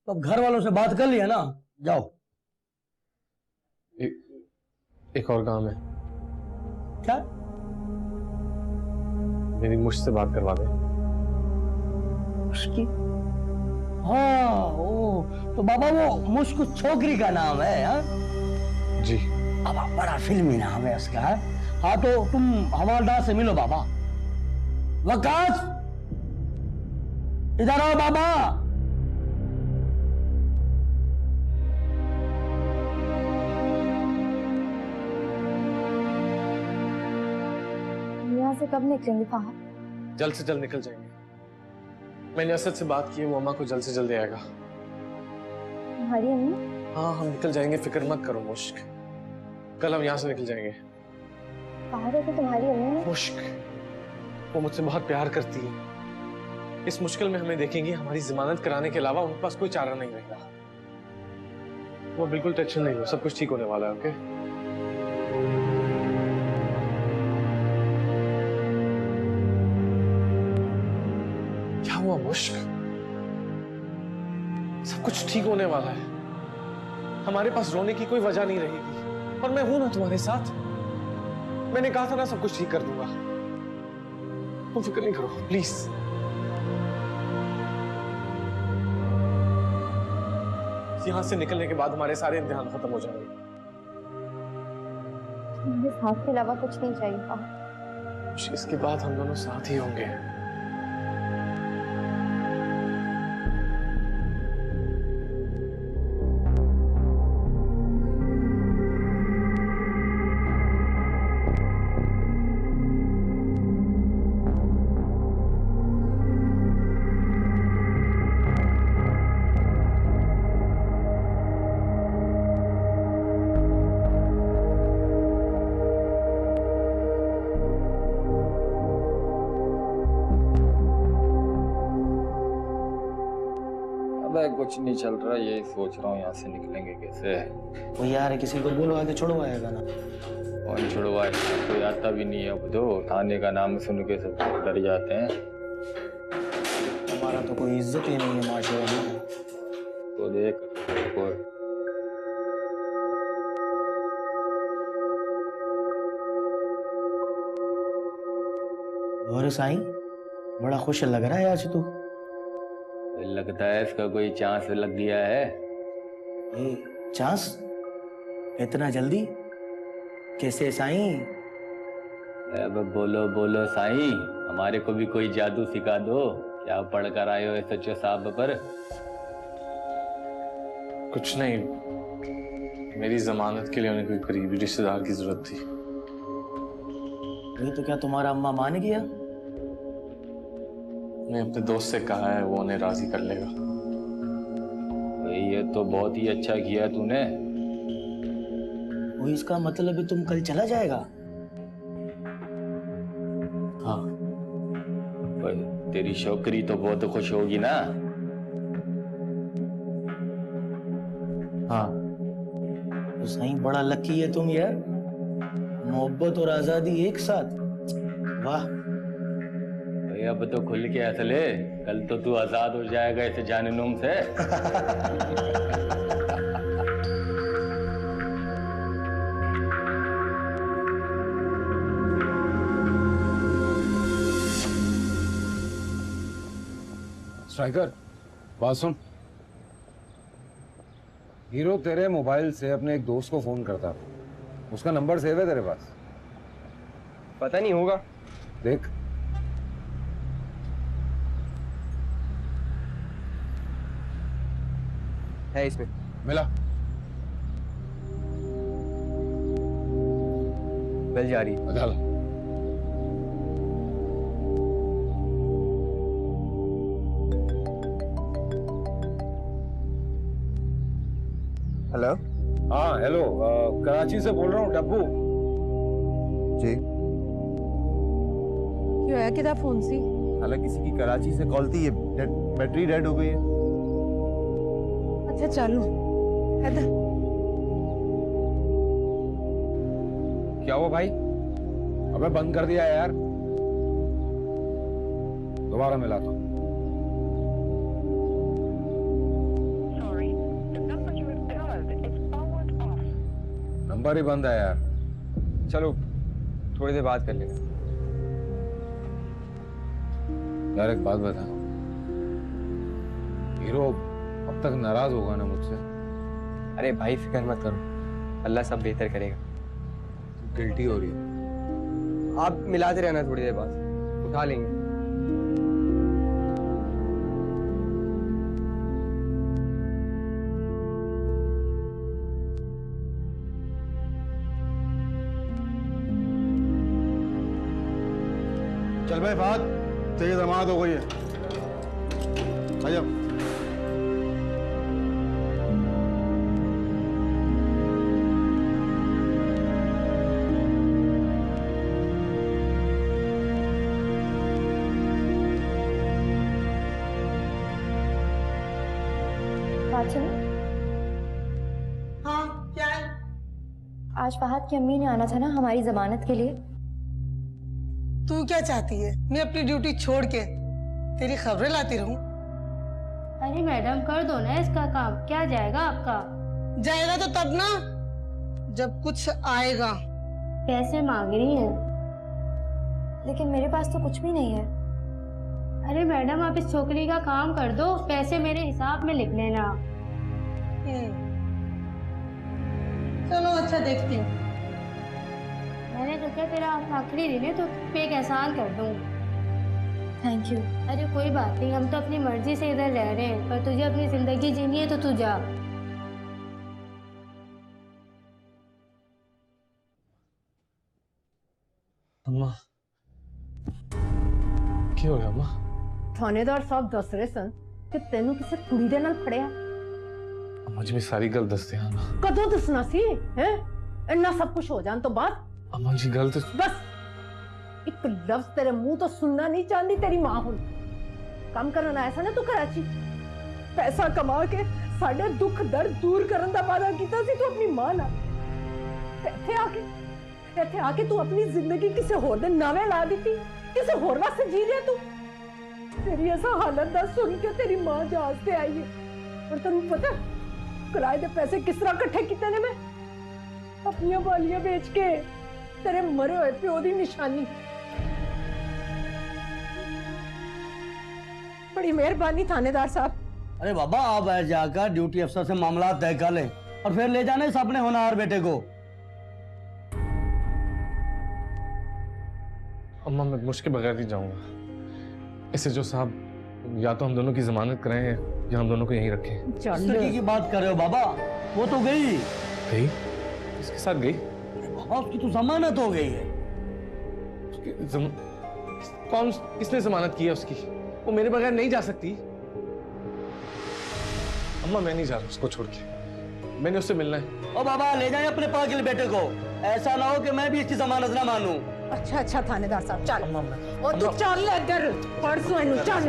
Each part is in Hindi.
तो अब घर वालों से बात कर लिया ना, जाओ। एक और काम है। क्या? मेरी मुझसे बात करवा दे। उसकी? हाँ, ओ तो बाबा वो मुश्क छोकरी का नाम है। हाँ जी। बाबा, बड़ा फिल्मी नाम है उसका। हाँ तो तुम हवालदार से मिलो बाबा। वकास, इधर आओ बाबा। यहाँ से कब निकलेंगे फहद? जल्द से जल्द निकल जाएंगे। मैंने असद से बात की है, वो अम्मा को जल्द से जल्द आएगा। तुम्हारी अम्मी? हाँ, हम निकल जाएंगे, फिक्र मत करो मुश्क। कल हम यहाँ से निकल जाएंगे। बाहर है तो तुम्हारी अम्मी ने? मुश्क, वो मुझसे बहुत प्यार करती है। इस मुश्किल में हमें देखेंगी, हमारी जमानत कराने के अलावा उनके पास कोई चारा नहीं रहेगा। वो बिल्कुल टेंशन नहीं लो, सब कुछ ठीक होने वाला है। ओके? क्या हुआ मुश्क? सब कुछ ठीक होने वाला है। हमारे पास रोने की कोई वजह नहीं रहेगी, और मैं हूं ना तुम्हारे साथ। मैंने कहा था ना, सब कुछ ठीक कर दूंगा। तुम फिक्र नहीं करो प्लीज। यहां से निकलने के बाद हमारे सारे इम्तिहान खत्म हो जाएंगे। मुझे साथ के अलावा कुछ नहीं चाहिए फहद। इसके बाद हम दोनों साथ ही होंगे। कुछ नहीं चल रहा, यही सोच रहा हूँ यहाँ से निकलेंगे कैसे। वो यार किसी को बोलो आगे छुड़वाएगा ना। कौन छुड़वाएगा? कोई आता भी नहीं है। अब तो थाने का नाम सुन के सब डर जाते हैं। हमारा तो कोई इज्जत ही नहीं है माशरे में। तो देख और साईं, बड़ा खुश लग रहा है आज तू। लगता है इसका कोई चांस लग गया है। चांस? इतना जल्दी कैसे साईं? अब बोलो बोलो साईं, हमारे को भी कोई जादू सिखा दो। क्या पढ़ कर आए हो सच्चो साहब पर? कुछ नहीं, मेरी जमानत के लिए उन्हें कोई करीबी रिश्तेदार की जरूरत थी। ये तो क्या तुम्हारा अम्मा मान गया? मैं अपने दोस्त से कहा है, वो उन्हें राजी कर लेगा। ये तो बहुत ही अच्छा किया तूने। वो इसका मतलब है तुम कल चला जाएगा? हाँ। पर तेरी छोकरी तो बहुत खुश होगी ना? हाँ। तो साईं बड़ा लकी है तुम यार, मोहब्बत और आजादी एक साथ। वाह। अब तो खुल के हंस ले, कल तो तू आजाद हो जाएगा इस जाननुम से। स्ट्राइकर, बात सुन। हीरो तेरे मोबाइल से अपने एक दोस्त को फोन करता, उसका नंबर सेव है तेरे पास? पता नहीं, होगा। देख। है इसमें। मिला? मिल जा रही है। डाल। हेलो। हाँ हेलो, कराची से बोल रहा हूँ, डब्बू। जी। क्यों है किधर फोन सी? हालांकि किसी की कराची से कॉल थी, ये बैटरी डेड हो गई है। अच्छा चलो, इधर। क्या हुआ भाई? अबे बंद कर दिया यार। दोबारा मिला तो। नंबर ही बंद है यार। चलो थोड़ी देर बात कर लेना। यार एक बात बता, हीरो अब तक नाराज होगा ना मुझसे? अरे भाई फिक्र मत करो, अल्लाह सब बेहतर करेगा। गिल्टी हो रही है। आप मिलाते रहना, थोड़ी देर बाद उठा लेंगे। चल भाई फात, तेरी जमानत हो गई है। आजा। बात सुनो, हाँ क्या है? आज फहद की अम्मी ने आना था ना हमारी जमानत के लिए। तू क्या चाहती है? मैं अपनी ड्यूटी छोड़ के तेरी खबरें लाती रहूं? अरे मैडम कर दो ना इसका काम, क्या जाएगा आपका? जाएगा तो तब ना जब कुछ आएगा। पैसे मांग रही हैं। लेकिन मेरे पास तो कुछ भी नहीं है। अरे मैडम आप इस छोकरी का काम कर दो, पैसे मेरे हिसाब में लिख लेना। चलो अच्छा देखती हूँ। मैंने सोचा तेरा आखिरी दिन है तो पे एक एहसान कर दूं। Thank you. अरे कोई बात नहीं, हम तो अपनी मर्जी से इधर रह रहे हैं, पर तुझे अपनी जिंदगी जीनी है तो तू जा। अम्मा क्या हो गया अम्मा? थानेदार साहब दस रहे सन कि तेनू किसी कुड़ी दे नाल फड़िया। अम्मा जी मैं सारी गल दसते हैं ना। कदों दसना सी हैं? इन्ना सब कुछ हो जान तो बाद अम्मा जी गल तो बस एक लफ्ज तेरे मुंह तो सुनना नहीं चाहती तेरी मां हुन। काम करना आया सा ना तू कराची, पैसा कमा के साडे दुख दर्द दूर करन दा वादा कीता सी तू अपनी मां नाल। इत्थे आके तू अपनी जिंदगी किसी होर दे नावे ला दित्ती, किसी होर वास्ते जी रहा तू। तेरी ऐसा हालत दा सुन के तेरी मां जहाज पे आई है। और तेनू पता किराए दे पैसे किस तरह इकट्ठे कीते ने मैं? अपनियां बालियां बेच के तेरे मरे हुए प्यो दी निशानी। बड़ी मेहरबानी थानेदार साहब। अरे बाबा आप जाकर ड्यूटी अफसर से मामला तय कर लें और फिर ले जाने इस अपने होनहार बेटे को। अम्मा मैं मुझके बगैर नहीं जाऊंगा। इसे जो साहब या तो हम दोनों की जमानत कराएं या हम दोनों को यहीं रखें। किस लड़की की बात कर रहे हो बाबा? वो तो गई। गई? इसके साथ गई? बाबा उसकी तो जमानत हो गई है। कौन किसने जमानत की है उसकी? वो मेरे बगैर नहीं जा सकती। अम्मा मैं नहीं जा रहा उसको छोड़ के, मैंने उससे मिलना है। ओ बाबा ले जाए अपने पागल बेटे को, ऐसा ना हो कि मैं भी इसकी जमानत ना मानूं। अच्छा अच्छा थानेदार साहब चल। और तू चल इधर परसों इनु चल।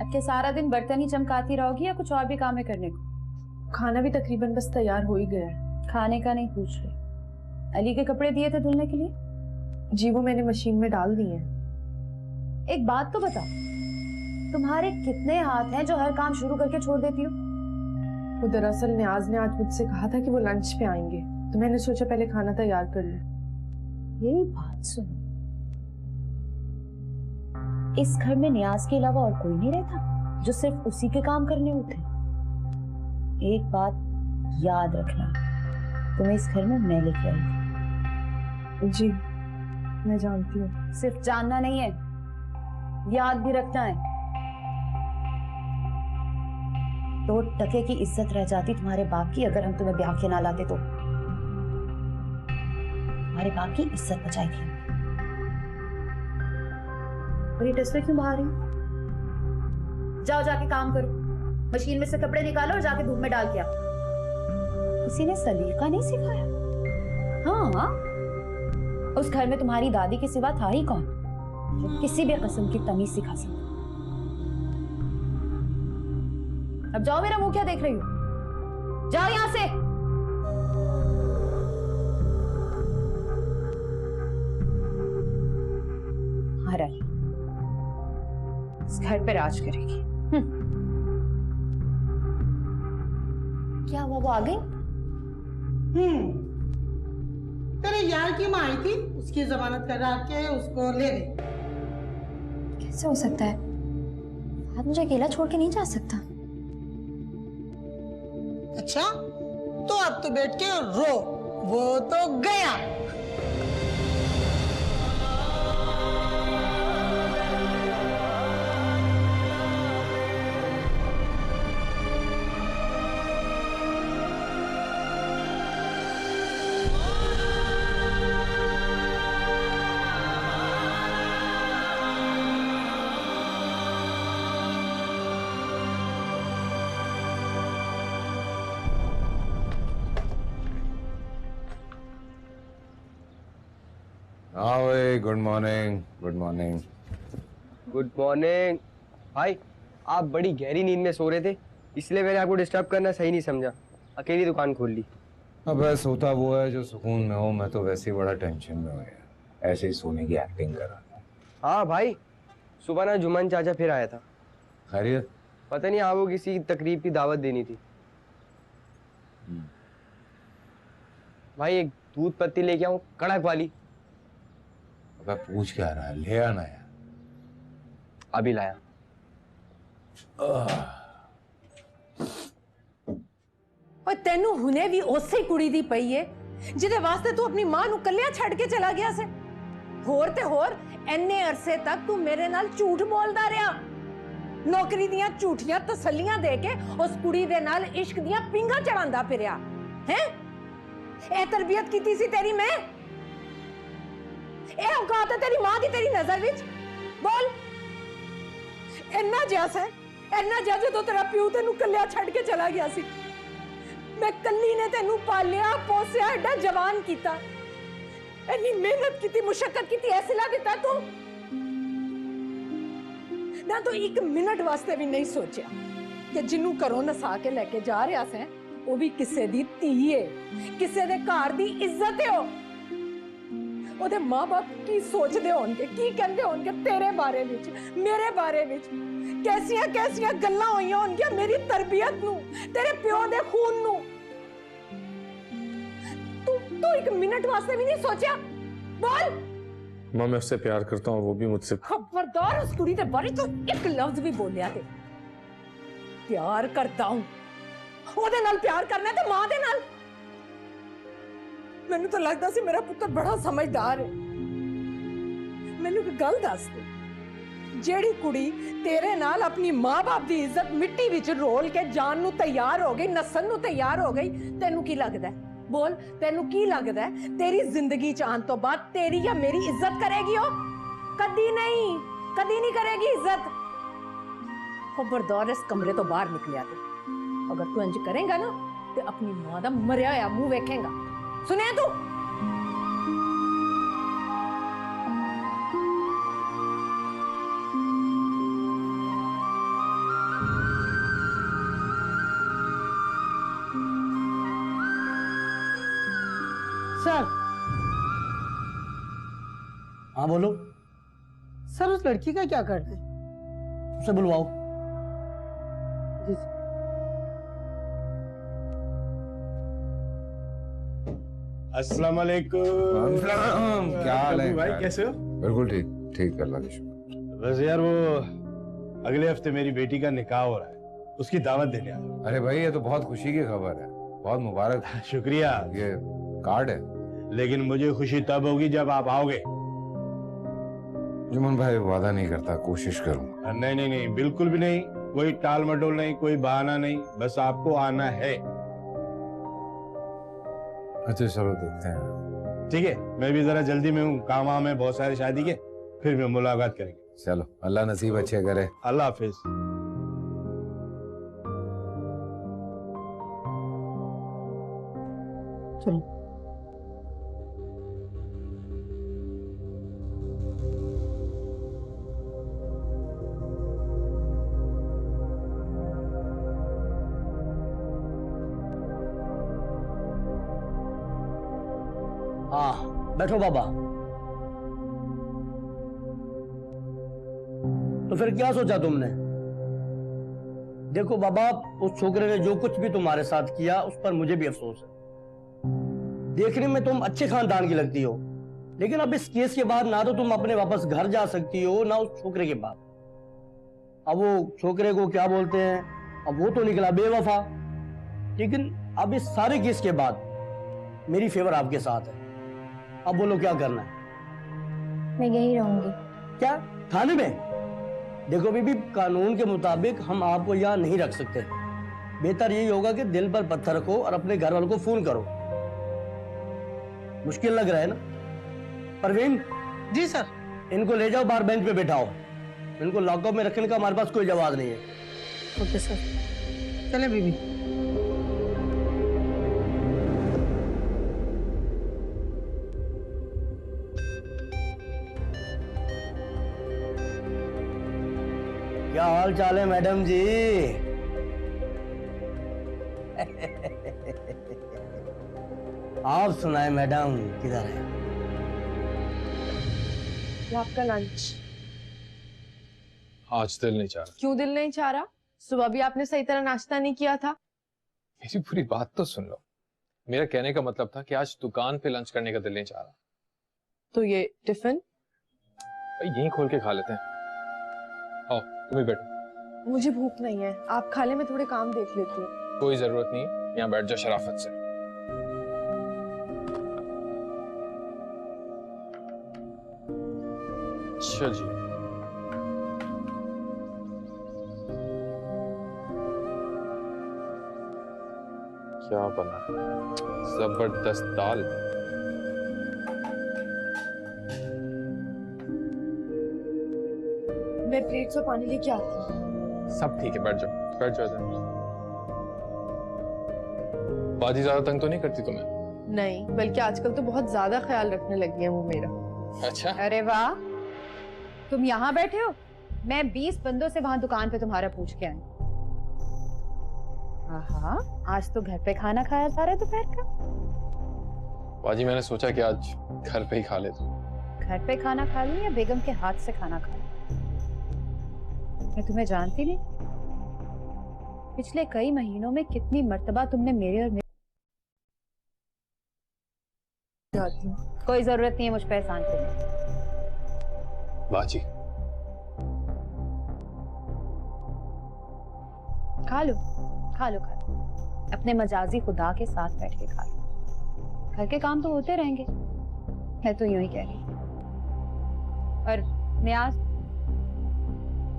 अब क्या सारा दिन बर्तन ही चमकाती रहोगी या कुछ और भी काम है करने को? खाना भी तकरीबन बस तैयार हो ही गया है। खाने का नहीं पूछ रही। अली के कपड़े दिए थे धुलने के लिए? जी वो मैंने मशीन में डाल दिए हैं। एक बात तो बता, तुम्हारे कितने हाथ हैं जो हर काम शुरू करके छोड़ देती हो? वो दरअसल न्याज ने आज मुझसे कहा था कि वो लंच पे आएंगे, तो मैंने सोचा पहले खाना तैयार कर लूं। यही बात सुनो, इस घर में न्याज के अलावा और कोई नहीं रहता जो सिर्फ उसी के काम करने होते? एक बात याद रखना, तुम्हें इस घर में मैं लेके आई थी। जी मैं जानती हूँ। सिर्फ जानना नहीं है, याद भी रखना है। 2 टके की इज्जत रह जाती तुम्हारे बाप की अगर हम तुम्हें ब्याह के ना लाते तो। तुम्हारे बाप की इज्जत बचाई थी। और ये तस्वीर क्यों बाहर है? जाओ जाके काम करो, मशीन में से कपड़े निकालो और जाके धूप में डाल के आओ। किसी ने सलीका नहीं सिखाया? हाँ, उस घर में तुम्हारी दादी के सिवा था ही कौन जो किसी भी किस्म की तमीज सिखा सकता? अब जाओ, मेरा मुंह क्या देख रही हो? जाओ यहां से। महारानी इस घर पे राज करेगी। क्या हुआ, वो आ गई? तेरे यार की माँ आई थी, उसकी जमानत करा के उसको ले गई। कैसे हो सकता है? आप मुझे अकेला छोड़ के नहीं जा सकता। अच्छा, तो अब तो बैठ के रो, वो तो गया। हाँ भाई, good morning. Good morning. Good morning. भाई आप बड़ी गहरी नींद में सो रहे थे, इसलिए मैंने आपको डिस्टर्ब करना सही नहीं समझा, अकेली दुकान खोल ली। अब सोता वो है जो सुकून में हो, मैं तो वैसे ही बड़ा टेंशन में हूँ यार, ऐसे ही सोने की एक्टिंग कर रहा था। हाँ भाई, सुबह ना जुम्मन चाचा फिर आया था। खैरियत? पता नहीं, हाँ वो किसी तकरीब की दावत देनी थी। भाई एक दूध पत्ती लेके आऊं, कड़क वाली? अबे पूछ क्या रहा है, ले आना यार। अभी लाया। और तेनू हुने भी उसे कुड़ी दी पई है जिदे वास्ते तू अपनी मां नू कल्लिया छड़ के चला गया से। होर ते होर एने अरसे तक तू मेरे नाल झूठ बोलदा रहा, नौकरी दियां झूठियां तसल्लियां दे के उस कुड़ी दे नाल इश्क दियां पिंगा चढ़ांदा फिरया है। ए तरबियत कीती सी तेरी मैं? ए औकात है तेरी मां दी तेरी नजर विच? बोल। इन्ना जैसा इन्ना जैसे तो तेरा प्यू तेनू कल्लिया छड़ के चला गया सी। मैं कल्ली ने तेनू पालिया पोसिया एडा जवान कीता, इन्नी मेहनत की, मुशक्कत की, ऐसे ला दिता तू ना। तो एक मिनट वास्ते भी नहीं सोचा कि जिन्नू घरों नसा के लेके जा रहा से वो भी किसे दी धी है, किसे दे घर दी इज्जत है। ओदे माँ बाप की सोचते होंगे, की कहते होंगे तेरे बारे विच, मेरे बारे विच, कैसियां कैसियां गल्लां होइयां होंगियां मेरी तरबियत नू, तेरे प्यो दे खून नू। तू एक मिनट वास्ते भी नहीं सोचा? बोल। माँ मैं उससे प्यार करता हूँ, वो भी मुझसे। खबरदार उस कुड़ी दे बारे तो एक लफ्ज भी बोलिया ते। प्यार करता हूं, ओदे नाल प्यार करना है ते मां दे नाल। मैनू तो लगता सी मेरा पुत्र बड़ा समझदार है। मैनू एक गल दस दे, जेड़ी कुड़ी तेरे नाल अपनी मां बाप दी इज्जत मिट्टी विच रोल के जान नू तैयार हो गई, नसन नू तैयार हो गई, तेनू की लगदा है? बोल, तेनू की लगदा है तेरी जिंदगी च आन तो बाद तेरी या मेरी इज्जत करेगी? हो कदी नहीं करेगी इज्जत। खबरदार इस कमरे तो बाहर निकलिया ते अगर तू इंज करेगा ना ते अपनी मां दा मरिया होया मुंह वेखेगा। सुने तू? सर। हाँ बोलो। सर उस लड़की का क्या करना है? उसे बुलवाओ। जी सर। अस्सलाम वालेकुम। क्या हाल है भाई, कैसे हो? बिल्कुल ठीक ठीक, अल्लाह का शुक्र। बस यार वो अगले हफ्ते मेरी बेटी का निकाह हो रहा है, उसकी दावत देने आया। अरे भाई ये तो बहुत खुशी की खबर है, बहुत मुबारक। शुक्रिया। ये कार्ड है। लेकिन मुझे खुशी तब होगी जब आप आओगे। जुम्मन भाई वादा नहीं करता, कोशिश करूंगा। नहीं नहीं नहीं, बिल्कुल भी नहीं, कोई टाल मटोल नहीं, कोई बहाना नहीं, बस आपको आना है। अच्छा चलो देखते हैं। ठीक है, मैं भी जरा जल्दी में हूँ, काम वाम है बहुत सारे शादी के, फिर भी मुलाकात करेंगे। चलो, अल्लाह नसीब अच्छे करे। अल्लाह हाफिज। चलो। हाँ बैठो बाबा। तो फिर क्या सोचा तुमने? देखो बाबा, उस छोकरे ने जो कुछ भी तुम्हारे साथ किया उस पर मुझे भी अफसोस है। देखने में तुम अच्छे खानदान की लगती हो, लेकिन अब इस केस के बाद ना तो तुम अपने वापस घर जा सकती हो ना उस छोकरे के बाद। अब वो छोकरे को क्या बोलते हैं, अब वो तो निकला बेवफा, लेकिन अब इस सारे केस के बाद मेरी फेवर आपके साथ है। अब बोलो क्या करना है? मैं यहीं रहूंगी। क्या थाने में? देखो बीबी, कानून के मुताबिक हम आपको यहाँ नहीं रख सकते। बेहतर यही होगा कि दिल पर पत्थर रखो और अपने घर वालों को फोन करो। मुश्किल लग रहा है ना? परवीन। जी सर। इनको ले जाओ, बाहर बेंच पे बैठाओ। इनको लॉकअप में रखने का हमारे पास कोई जवाब नहीं है। ओके सर, चले बीबी। क्या हाल चाल है मैडम जी? आप सुनाए मैडम, किधर है? आपका लंच। आज दिल नहीं चाह रहा। क्यों दिल नहीं चाह रहा? सुबह भी आपने सही तरह नाश्ता नहीं किया था। मेरी पूरी बात तो सुन लो। मेरा कहने का मतलब था कि आज दुकान पे लंच करने का दिल नहीं चाह रहा। तो ये टिफिन यहीं खोल के खा लेते हैं। आओ तुम ही बैठो। मुझे भूख नहीं है, आप खा ले, मैं थोड़े काम देख लेती हूँ। कोई जरूरत नहीं, यहाँ बैठ जाओ शराफत से। अच्छा जी, क्या बना है? जबरदस्त दाल। मैं प्लेट से पानी लेके आती हूँ। सब ठीक है, बैठ जाओ, बैठ जाओ। बाजी ज्यादा तंग तो नहीं करती तुम्हें? नहीं, बल्कि आजकल तो बहुत ज्यादा ख्याल रखने लगी है वो मेरा। अच्छा। अरे वाह, तुम यहाँ बैठे हो? मैं 20 बंदों से वहां दुकान पे तुम्हारा पूछ के आई। हाँ, आज तो घर पे खाना खाया जा रहा है दोपहर का। बाजी मैंने सोचा कि आज घर पे ही खा लेता हूँ। घर पे खाना खा लूं या बेगम के हाथ से खाना खा लूं? मैं तुम्हें जानती नहीं। पिछले कई महीनों में कितनी मर्तबा तुमने मेरे और मेरे कोई जरूरत नहीं है मुझ पे एहसान करने। बाजी खा लो, खा लो, खा लो। अपने मजाजी खुदा के साथ बैठ के खा लो। घर के काम तो होते रहेंगे, मैं तो यूं ही कह रही हूँ। और न्याज,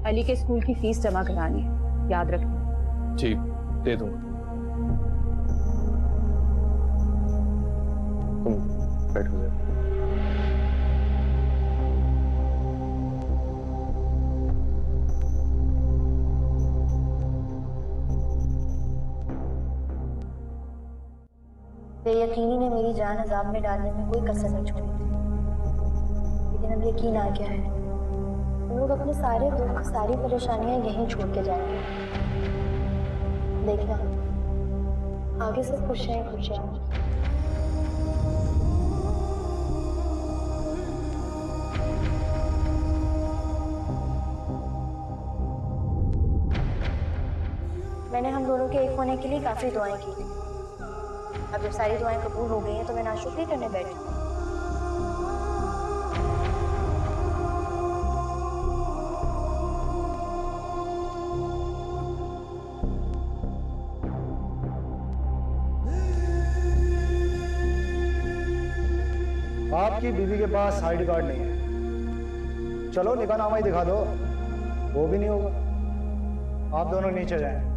अली के स्कूल की फीस जमा करानी है, याद रखना। जी, दे दूंगा। तुम बैठो जरा। बेयकीनी ने मेरी जान अजाब में डालने में कोई कसर नहीं छोड़ी थी, लेकिन अब यकीन आ गया है हम लोग अपने सारे दुख, सारी परेशानियां यहीं छोड़ के जाएंगे। देखना, आगे से खुशियां खुशियां। मैंने हम दोनों के एक होने के लिए काफी दुआएं की थी। अब जब सारी दुआएं कबूल हो गई हैं तो मैं नाशुक्री करने बैठी हूँ। आपकी बीवी के पास आईडी कार्ड नहीं है। चलो निकाहनामा ही दिखा दो। वो भी नहीं होगा। आप दोनों नीचे जाएं।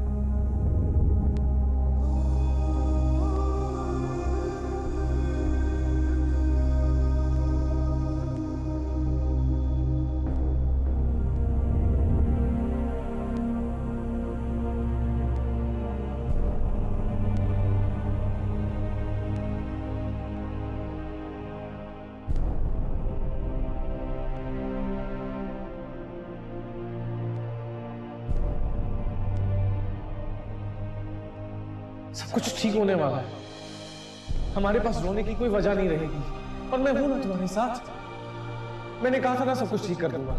सब कुछ ठीक होने वाला है। हमारे पास रोने की कोई वजह नहीं रहेगी, और मैं हूं ना तुम्हारे साथ। मैंने कहा था ना, सब कुछ ठीक कर दूंगा।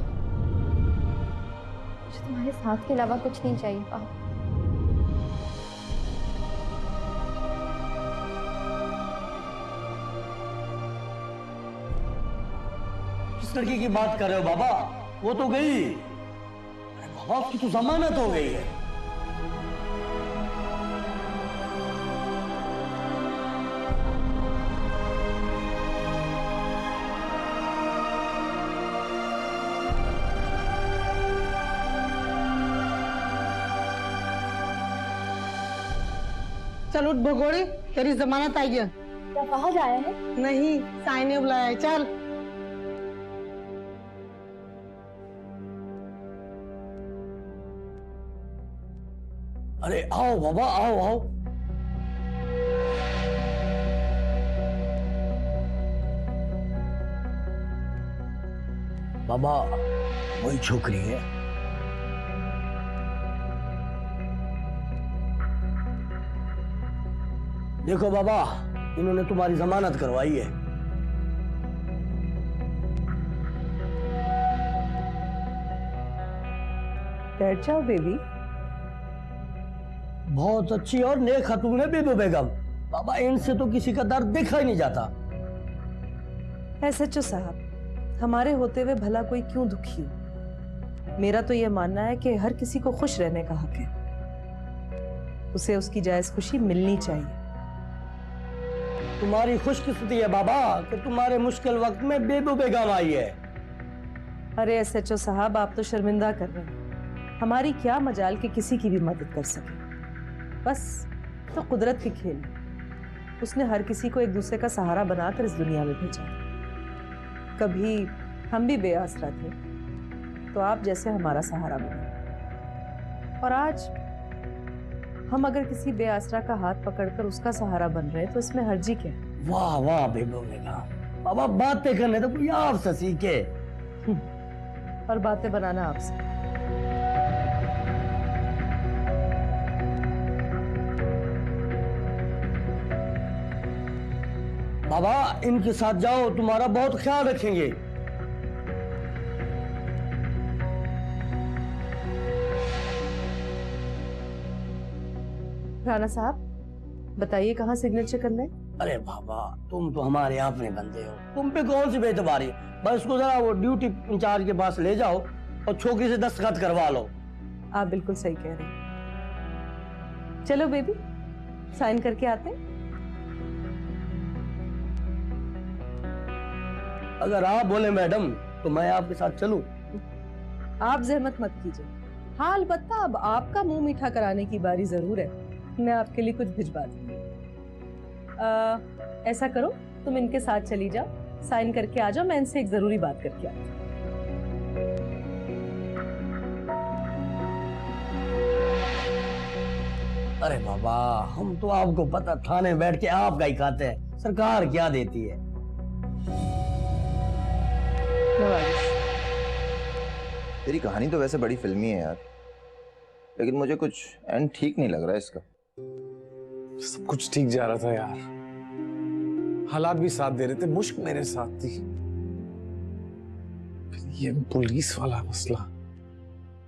मुझे तुम्हारे साथ के अलावा कुछ नहीं चाहिए पापा। किस लड़की की बात कर रहे हो बाबा? वो तो गई। अरे बाबा उसकी तो जमानत हो गई है। चल उठ भगोड़े, तेरी जमानत आई है। क्या कहा जाया है? नहीं, साई ने बुलाया है, चल। अरे आओ बाबा, आओ आओ। बाबा वही छोकरी है। देखो बाबा, इन्होंने तुम्हारी जमानत करवाई है। बैठ जाओ बेबी। बहुत अच्छी और नेक खातून है बेबो बेगम। बाबा इनसे तो किसी का दर्द देखा ही नहीं जाता। एसएचओ साहब, हमारे होते हुए भला कोई क्यों दुखी हो? मेरा तो यह मानना है कि हर किसी को खुश रहने का हक है, उसे उसकी जायज खुशी मिलनी चाहिए। तुम्हारी खुशकिस्मती है बाबा कि तुम्हारे मुश्किल वक्त में बेबो बेगम आई है। अरे एसएचओ साहब, आप तो शर्मिंदा कर रहे हैं। हमारी क्या मजाल कि किसी की भी मदद कर सके। बस तो कुदरत की खेल है। उसने हर किसी को एक दूसरे का सहारा बनाकर इस दुनिया में भेजा। कभी हम भी बेआसरा थे तो आप जैसे हमारा सहारा बने, और आज हम अगर किसी बेआसरा का हाथ पकड़कर उसका सहारा बन रहे हैं तो इसमें हर्जी क्या है? वाह वाह बेबो बेगम, बाबा बातें करने तो कोई आपसे सीखे। और बातें बनाना आपसे। बाबा इनके साथ जाओ, तुम्हारा बहुत ख्याल रखेंगे। राणा साहब, बताइए कहाँ सिग्नेचर करना है? अरे बाबा तुम तो हमारे अपने बंदे हो, तुम पे कौन सी बेतबारी। बस उसको जरा वो ड्यूटी इंचार्ज के पास ले जाओ और छोकरी से दस्तखत करवा लो। आप बिल्कुल सही कह रहे हैं। चलो बेबी, साइन करके आते हैं। अगर आप बोले मैडम तो मैं आपके साथ चलूं। आप जहमत मत कीजिए। हाँ अलबत्ता अब आपका मुंह मीठा कराने की बारी जरूर है। मैं आपके लिए कुछ भिजवा दूंगी। ऐसा करो, तुम इनके साथ चली जाओ, साइन करके आ जाओ। मैं इनसे एक जरूरी बात करके आती हूँ। अरे बाबा हम तो आपको पता, थाने में बैठ के आप गाय खाते हैं, सरकार क्या देती है। तेरी कहानी तो वैसे बड़ी फिल्मी है यार, लेकिन मुझे कुछ एंड ठीक नहीं लग रहा है इसका। सब कुछ ठीक जा रहा था यार, हालात भी साथ दे रहे थे, मुश्क मेरे साथ थी। फिर ये पुलिस वाला मसला।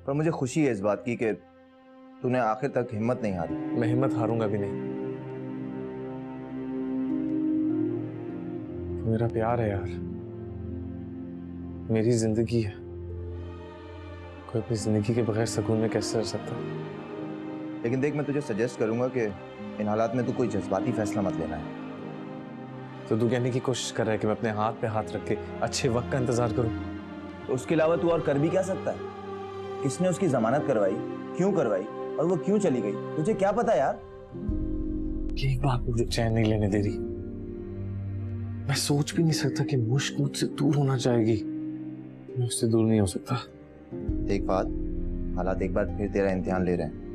पर मुझे खुशी है इस बात की कि तूने आखिर तक हिम्मत नहीं हारी। मैं हिम्मत हारूंगा भी नहीं। तो मेरा प्यार है यार, मेरी जिंदगी है। कोई अपनी जिंदगी के बगैर सुकून में कैसे रह सकता? लेकिन देख, मैं तुझे सजेस्ट करूंगा कि इन हालात में तू कोई जज्बाती फैसला मत लेना है। तो तू कहने की कोशिश कर रहा है कि मैं अपने हाथ पे हाथ रख के अच्छे वक्त का इंतजार करूं? तो उसके अलावा तू और कर भी क्या सकता है? किसने उसकी जमानत करवाई, क्यों करवाई, और वो क्यों चली गई, तुझे क्या पता यार? यही बात मुझे चैन नहीं लेने दे रही। मैं सोच भी नहीं सकता कि मुश्क मुझसे दूर होना चाहेगी। मैं उससे दूर नहीं हो सकता। देख बात, हालात एक बार फिर तेरा इम्तिहान ले रहे हैं।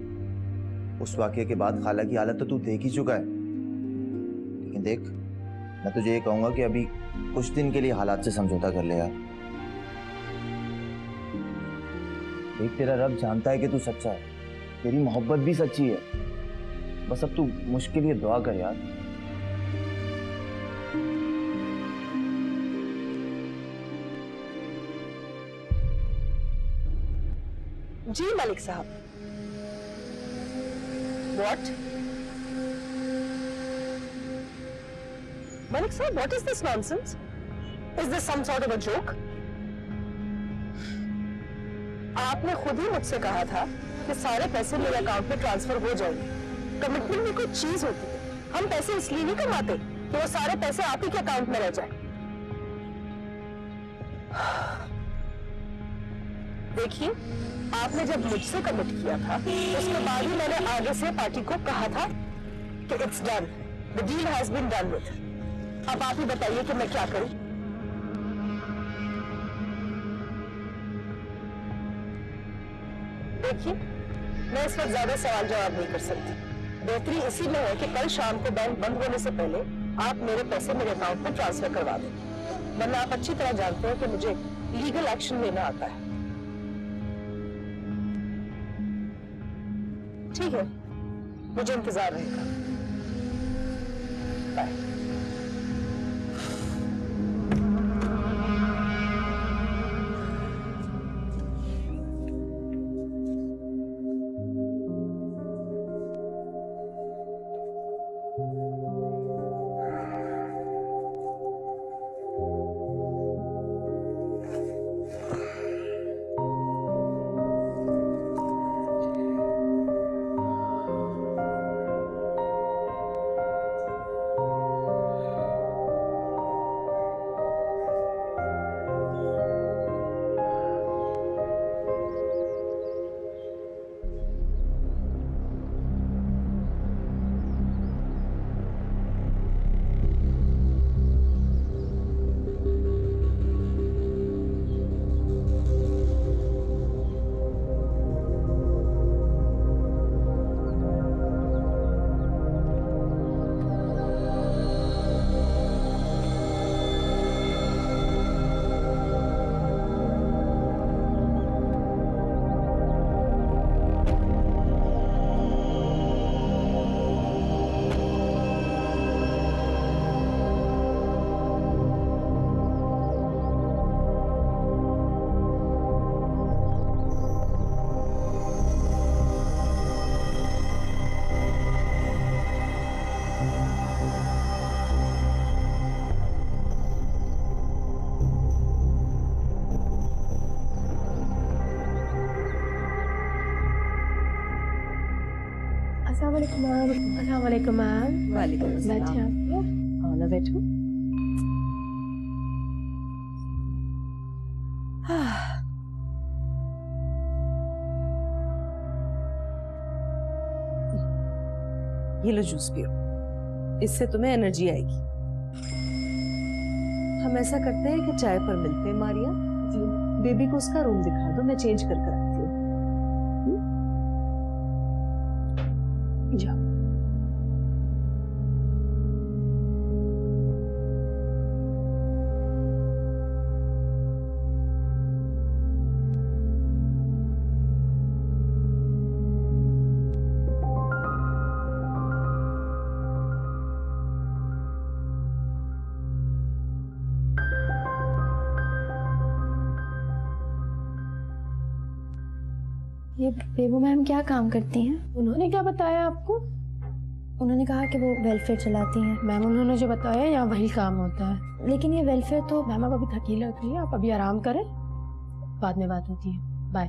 उस वाकये के बाद खाला की हालत तो तू देख ही चुका है। लेकिन देख, मैं तुझे ये कहूंगा कि अभी कुछ दिन के लिए हालात से समझौता कर ले यार। देख, तेरा रब जानता है कि तू सच्चा है, तेरी मोहब्बत भी सच्ची है। बस अब तू मुश्किल लिए दुआ कर यार। जी मलिक साहब। What? Malik sir, what is this nonsense? Is this some sort of a joke? आपने खुद ही मुझसे कहा था कि सारे पैसे मेरे अकाउंट में ट्रांसफर हो जाएंगे। कमिटमेंट में कोई चीज होती है, हम पैसे इसलिए नहीं कमाते कि वो सारे पैसे आप ही के अकाउंट में रह जाए। देखिए, आपने जब मुझसे कमिट किया था उसके बाद ही मैंने आगे से पार्टी को कहा था कि it's done, the deal has been done with. अब आप ही बताइए कि मैं क्या करूं। देखिए, मैं इस वक्त ज्यादा सवाल जवाब नहीं कर सकती। बेहतरी इसी में है कि कल शाम को बैंक बंद होने से पहले आप मेरे पैसे मेरे अकाउंट में ट्रांसफर करवा दें, वरना आप अच्छी तरह जानते हैं कि मुझे लीगल एक्शन लेना आता है। ठीक है, मुझे इंतजार रहेगा। बाय। अस्सलामुअलैकुम मैम। वालेकुम अस्सलाम। बैठिए आप। आओ ना बैठो। ये लो जूस पियो, इससे तुम्हें एनर्जी आएगी। हम ऐसा करते हैं कि चाय पर मिलते हैं मारिया। जी। बेबी को उसका रूम दिखा दो, मैं चेंज कर कर आती हूँ। जाओ। ये बेबू मैम क्या काम करती हैं? उन्होंने क्या बताया आपको? उन्होंने कहा कि वो वेलफेयर चलाती हैं। मैम उन्होंने जो बताया यहाँ वही काम होता है। लेकिन ये वेलफेयर तो मैम आप अभी थकी लग रही है, आप अभी आराम करें, बाद में बात होती है। बाय।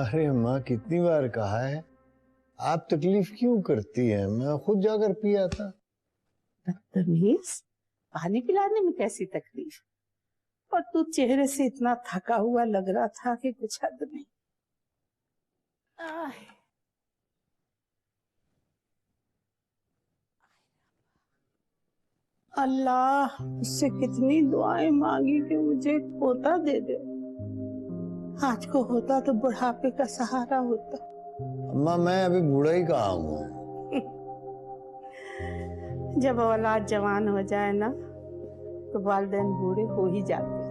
अरे माँ, कितनी बार कहा है आप तकलीफ क्यों करती हैं? मैं खुद जाकर पिया था। बदतमीज, पानी पिलाने में कैसी तकलीफ? और तू चेहरे से इतना थका हुआ लग रहा था कि कुछ हद नहीं। अल्लाह, उससे कितनी दुआएं मांगी कि मुझे पोता दे दे। आज को होता तो बुढ़ापे का सहारा होता। अम्मा, मैं अभी बूढ़ा ही कहाँ हूँ। जब औलाद जवान हो जाए ना तो वालिदैन बूढ़े हो ही जाते हैं।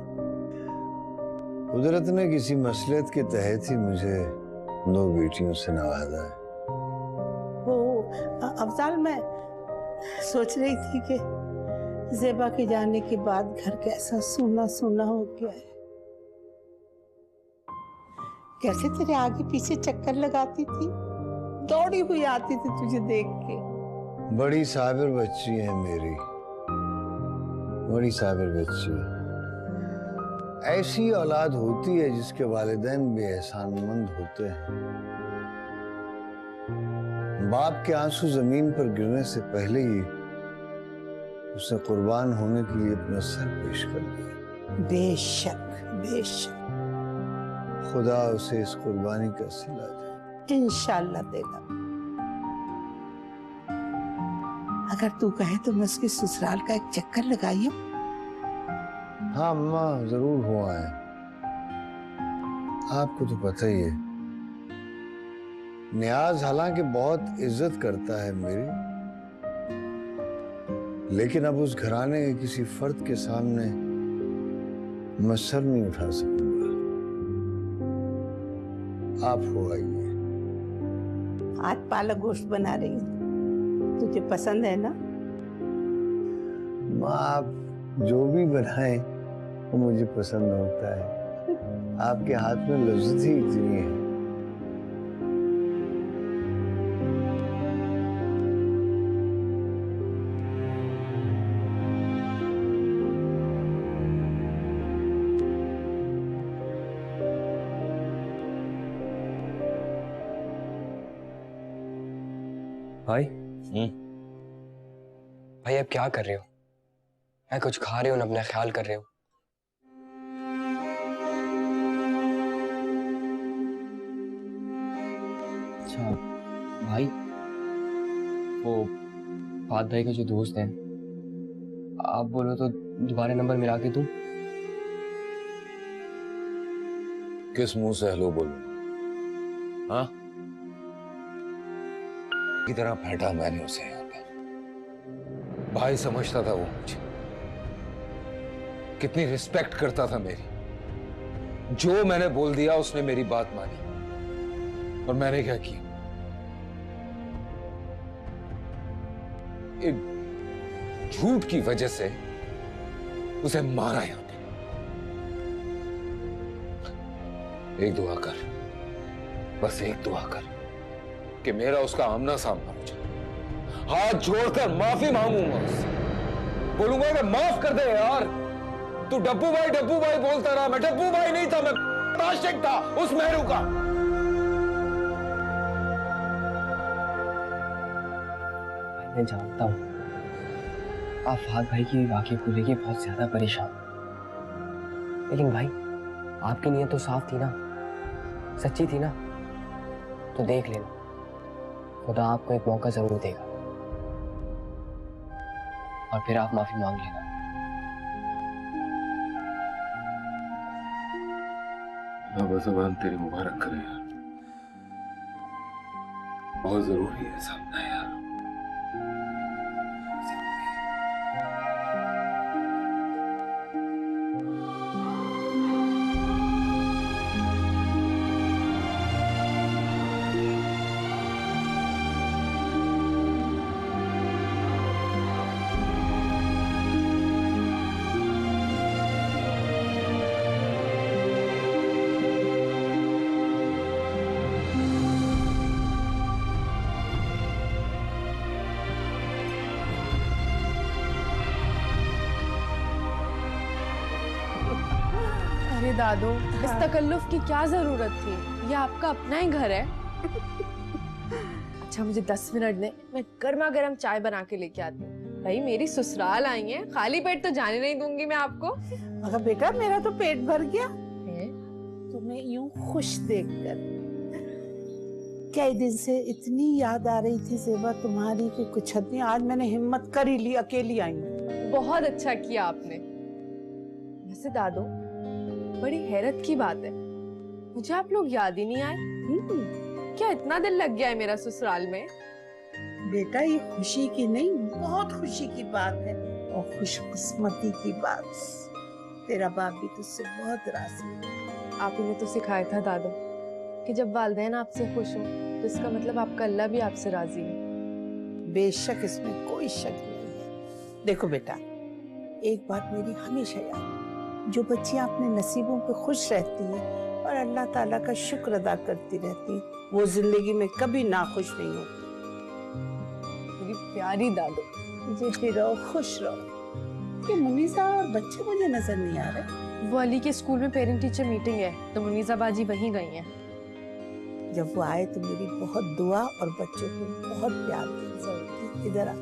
कुदरत ने किसी मसलियत के तहत ही मुझे 2 बेटियों से नवाजा है। वो अफजाल, मैं सोच रही थी कि ज़ेबा के जाने के बाद घर कैसा सूना सूना हो गया है। कैसे तेरे आगे पीछे चक्कर लगाती थी, दौड़ी हुई आती थी तुझे देख के। बड़ी साबिर बच्ची है मेरी, बड़ी साबिर बच्ची। ऐसी औलाद होती है जिसके वालिदैन बेएहसानमंद होते हैं। बाप के आंसू जमीन पर गिरने से पहले ही उसने कुर्बान होने के लिए अपना सर पेश कर दिया। बेशक बेशक, खुदा उसे इस कुर्बानी का सिला दे। इंशाल्लाह देगा। अगर तू कहे तो मैं उसके ससुराल का एक चक्कर लगाई। हाँ अम्मा, जरूर हुआ है। आपको तो पता ही है, नियाज हालांकि बहुत इज्जत करता है मेरी, लेकिन अब उस घराने के किसी फर्द के सामने मैं सर नहीं उठा सकूंगा। आप हो आइए। आज पालक गोश्त बना रही हूँ, तुझे पसंद है ना? माँ, आप जो भी बनाए वो मुझे पसंद होता है। आपके हाथ में लज्जत ही इतनी है। भाई भाई अब क्या कर रहे हो? मैं कुछ खा रहे हो ना, अपना ख्याल कर रहे हो? अच्छा भाई, वो फात भाई का जो दोस्त है, आप बोलो तो दोबारा नंबर मिला के दूं? किस मुंह से हेलो बोलूं? हाँ, की तरह फेंटा मैंने उसे यहाँ पे। भाई समझता था वो मुझे, कितनी रिस्पेक्ट करता था मेरी। जो मैंने बोल दिया उसने मेरी बात मानी, और मैंने क्या किया? एक झूठ की वजह से उसे मारा यहां पे। एक दुआ कर, बस एक दुआ कर कि मेरा उसका आमना सामना हो जाए। हाथ जोड़कर माफी मांगूंगा उससे, बोलूंगा कि माफ कर दे यार, तू डब्बू भाई बोलता रहा। मैं डब्बू भाई नहीं था, मैं आशिक था उस मेहरू का। मैं जानता हूं आप फात भाई की वाकई को लेके बहुत ज्यादा परेशान, लेकिन भाई आपकी नीयत तो साफ थी ना, सच्ची थी ना, तो देख लेना, खुदा आपको एक मौका जरूर देगा और फिर आप माफी मांग लेना। बाबा ज़बान तेरी मुबारक करे यार, बहुत जरूरी है सामना यार। अरे दादो, इस तकल्लुफ की क्या जरूरत थी? ये आपका अपना ही घर है। अच्छा मुझे 10 मिनट दे, मैं गर्मा गर्म चाय बना के लेके आती हूँ। भाई मेरी ससुराल आई है, खाली पेट तो जाने नहीं दूंगी मैं आपको। मगर बेटा मेरा तो पेट भर गया तुम्हें यूं खुश देखकर। कई दिन से इतनी याद आ रही थी ज़ेबा तुम्हारी कि कुछ हद नहीं। आज मैंने हिम्मत कर ही ली, अकेली आई हूँ। बहुत अच्छा किया आपने। वैसे दादो, बड़ी हैरत की बात है, मुझे आप लोग याद ही नहीं आए। क्या इतना दिल लग गया है मेरा ससुराल में? बेटा ये खुशी की नहीं, बहुत खुशी की बात है और खुशकिस्मती की बात। तेरा बाप भी तुझसे बहुत राजी है। आप ही ने तो सिखाया था दादा कि जब वालिदैन आपसे खुश हो तो इसका मतलब आपका अल्लाह भी आपसे राजी है। बेशक इसमें कोई शक नहीं है। देखो बेटा, एक बात मेरी हमेशा याद, जो बच्चियां अपने नसीबों पे खुश रहती है और अल्लाह ताला का शुक्र अदा करती रहती है, वो जिंदगी में कभी नाखुश नहीं होती। मेरी प्यारी दादो, जीती रहो, खुश रहो। कि मुनीसा और बच्चे मुझे नजर नहीं आ रहे। वो अली के स्कूल में पेरेंट टीचर मीटिंग है तो मुनीसा बाजी वहीं गई हैं। जब वो आए तो मेरी बहुत दुआ और बच्चों को बहुत प्यार की जरूरत थी। इधर आ।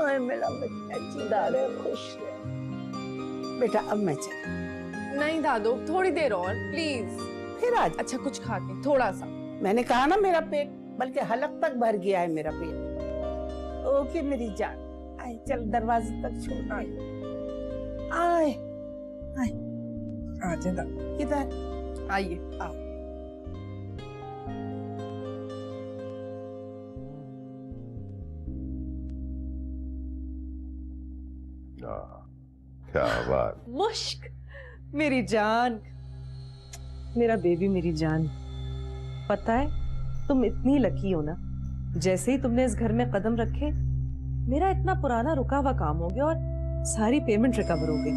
ओए मेरा बच्चा जिंदा रहे, खुश रहे। बेटा अब मैं चल। नहीं दादो, थोड़ी देर और प्लीज। फिर आज अच्छा कुछ खा के थोड़ा सा। मैंने कहा ना मेरा पेट बल्कि हलक तक भर गया है मेरा पेट। ओके मेरी जान, आए चल दरवाजे तक छोड़ आए। आए आए आजा दा किधर आइए आओ। क्या बात। मुश्क मेरी जान, मेरा बेबी मेरी जान। पता है तुम इतनी लकी हो ना, जैसे ही तुमने इस घर में कदम रखे मेरा इतना पुराना रुका हुआ काम हो गया और सारी पेमेंट रिकवर हो गई।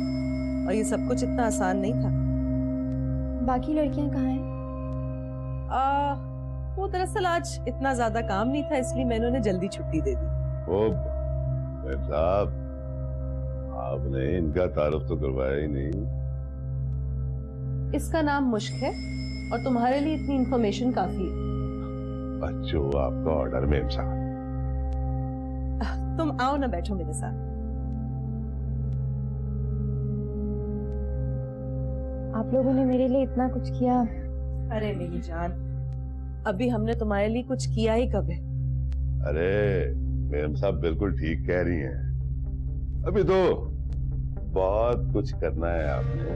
और ये सब कुछ इतना आसान नहीं था। बाकी लड़कियां कहाँ हैं? वो दरअसल आज इतना ज्यादा काम नहीं था इसलिए मैंने उन्हें जल्दी छुट्टी दे दी। ओ साहब, आपने इनका तारुफ तो करवाया ही नहीं। इसका नाम मुश्क है और तुम्हारे लिए इतनी इंफॉर्मेशन काफी है। बच्चों आपका ऑर्डर मेम साहब। तुम आओ ना, बैठो मेरे साथ। आप लोगों ने मेरे लिए इतना कुछ किया। अरे मेरी जान, अभी हमने तुम्हारे लिए कुछ किया ही कब है? अरे मेम साहब बिल्कुल ठीक कह रही हैं। अभी तो बहुत कुछ करना है आपने।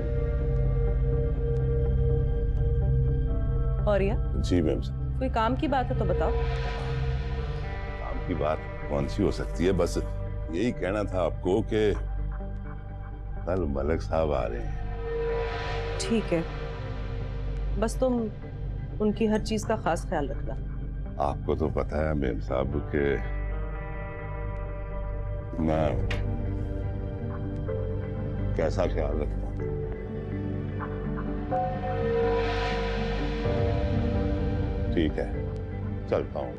और या जी मैम साहब। कोई काम की बात है तो बताओ। काम की बात कौन सी हो सकती है, बस यही कहना था आपको कि कल मलिक साहब आ रहे हैं। ठीक है, बस तुम उनकी हर चीज का खास ख्याल रखना। आपको तो पता है मेम साहब के मैं कैसा ख्याल रखता हूँ। ठीक है, चलता हूँ।